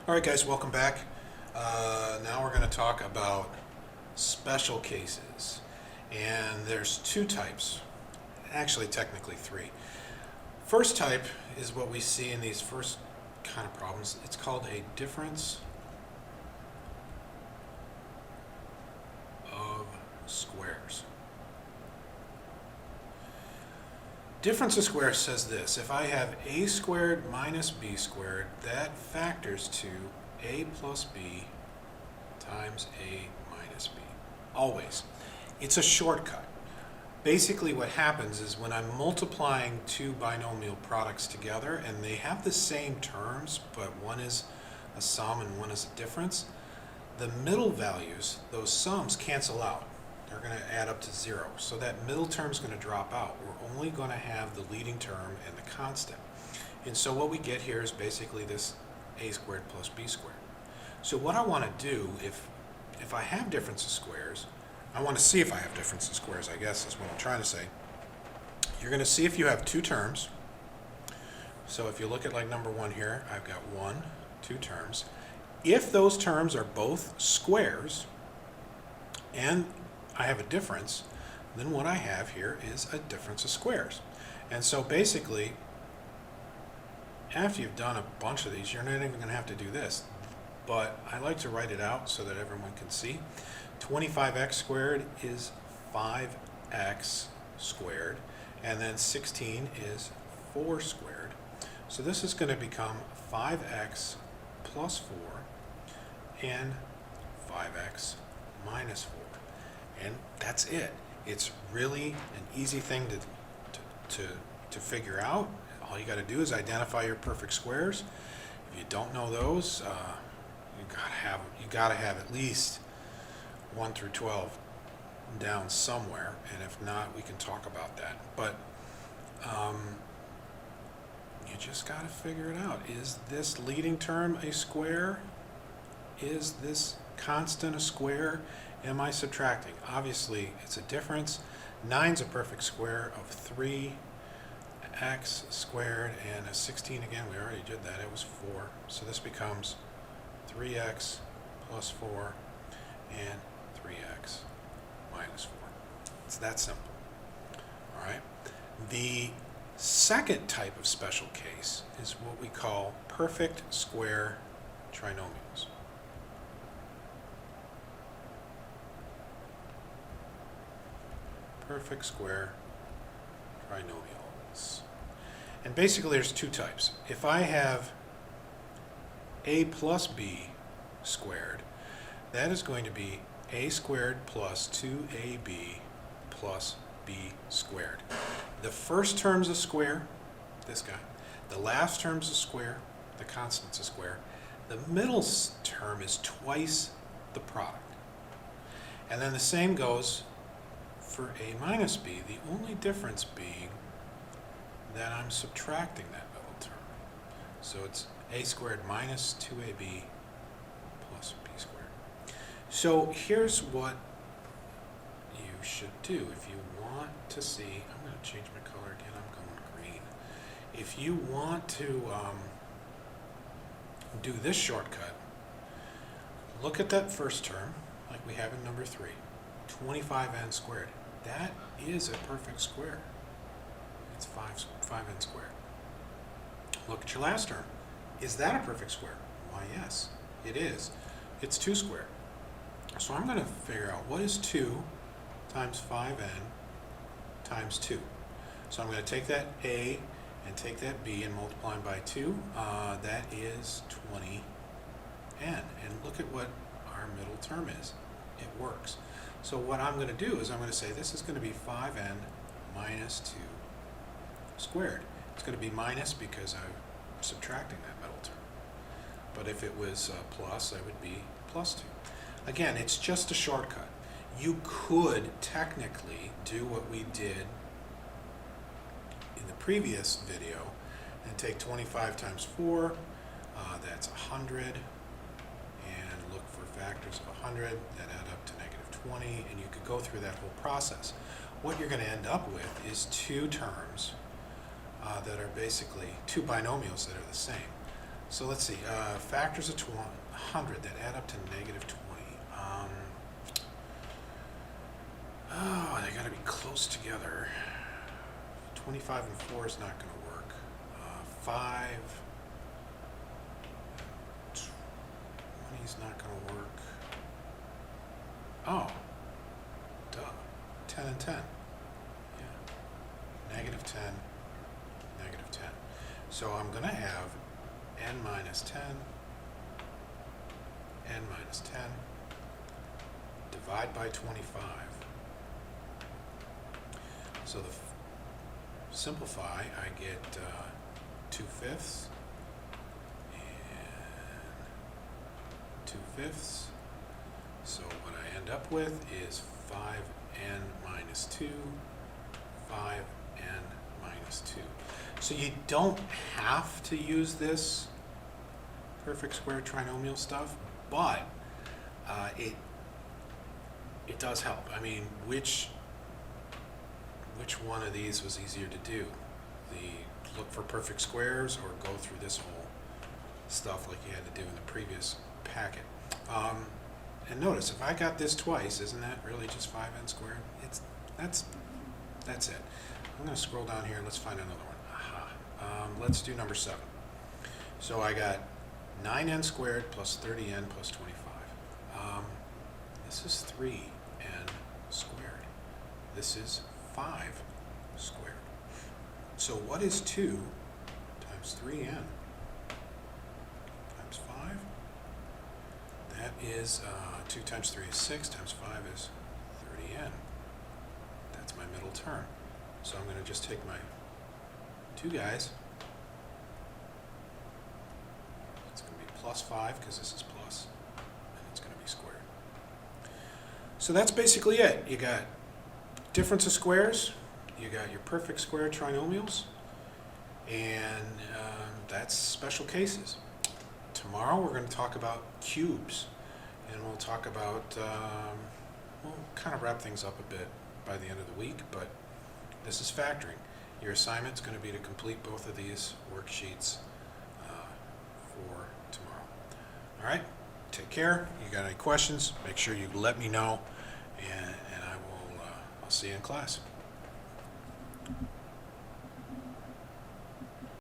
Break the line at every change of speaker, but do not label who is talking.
All right, guys, welcome back. Now we're going to talk about special cases. And there's two types, actually technically three. First type is what we see in these first kind of problems. It's called a difference of squares. Difference of squares says this: if I have a squared minus b squared, that factors to a plus b times a minus b. Always. It's a shortcut. Basically what happens is when I'm multiplying two binomial products together and they have the same terms, but one is a sum and one is a difference, the middle values, those sums, cancel out. They're going to add up to 0. So that middle term is going to drop out. We're only going to have the leading term and the constant. And so what we get here is basically this a squared plus b squared. So what I want to do, if I have difference of squares, I want to see if I have difference of squares, I guess is what I'm trying to say. You're going to see if you have two terms. So if you look at like number 1 here, I've got 1, 2 terms. If those terms are both squares and I have a difference, then what I have here is a difference of squares. And so basically, after you've done a bunch of these, you're not even going to have to do this. But I like to write it out so that everyone can see. 25x squared is 5x squared, and then 16 is 4 squared. So this is going to become 5x plus 4 and 5x minus 4. And that's it. It's really an easy thing to figure out. All you got to do is identify your perfect squares. If you don't know those, you gotta have at least 1 through 12 down somewhere, and if not, we can talk about that. But you just gotta figure it out. Is this leading term a square? Is this constant a square? Am I subtracting? Obviously, it's a difference. 9's a perfect square of 3x squared, and a 16 again, we already did that, it was 4. So this becomes 3x plus 4 and 3x minus 4. It's that simple. All right. The second type of special case is what we call perfect square trinomials. Perfect square trinomials. And basically there's two types. If I have a plus b squared, that is going to be a squared plus 2ab plus b squared. The first term's a square, this guy. The last term's a square, the constant's a square. The middle term is twice the product. And then the same goes for a minus b, the only difference being that I'm subtracting that middle term. So it's a squared minus 2ab plus b squared. So here's what you should do if you want to see. I'm going to change my color again. I'm going green. If you want to do this shortcut, look at that first term like we have in number 3, 25n squared. That is a perfect square. It's 5n squared. Look at your last term. Is that a perfect square? Why, yes, it is. It's 2 squared. So I'm going to figure out what is 2 times 5n times 2. So I'm going to take that a and take that b and multiply them by 2. That is 20n. And look at what our middle term is. It works. So what I'm going to do is I'm going to say this is going to be 5n minus 2 squared. It's going to be minus because I'm subtracting that middle term. But if it was plus, that would be plus 2. Again, it's just a shortcut. You could technically do what we did in the previous video and take 25 times 4, that's 100, and look for factors of 100 that add up to negative 20, and you could go through that whole process. What you're going to end up with is two terms that are basically two binomials that are the same. So let's see, factors of 100 that add up to negative 20. Oh, they gotta be close together. 25 and 4 is not gonna work. 5, 20 is not gonna work. Oh, duh, 10 and 10. Yeah, negative 10, negative 10. So I'm gonna have n minus 10, n minus 10, divide by 25. So simplify, I get 2/5 and 2/5. So what I end up with is 5n minus 2, 5n minus 2. So you don't have to use this perfect square trinomial stuff, but it does help. I mean, which one of these was easier to do? The look for perfect squares or go through this whole stuff like you had to do in the previous packet? And notice, if I got this twice, isn't that really just 5n squared? That's it. I'm going to scroll down here and let's find another one. Aha. Let's do number 7. So I got 9n squared plus 30n plus 25. This is 3n squared. This is 5 squared. So what is 2 times 3n times 5? That is 2 times 3 is 6, times 5 is 30n. That's my middle term. So I'm going to just take my 2 guys. It's going to be plus 5 because this is plus, and it's going to be squared. So that's basically it. You got difference of squares, you got your perfect square trinomials, and that's special cases. Tomorrow we're going to talk about cubes, and we'll talk about, we'll kind of wrap things up a bit by the end of the week, but this is factoring. Your assignment's going to be to complete both of these worksheets for tomorrow. All right, take care. You got any questions, make sure you let me know, and I'll see you in class.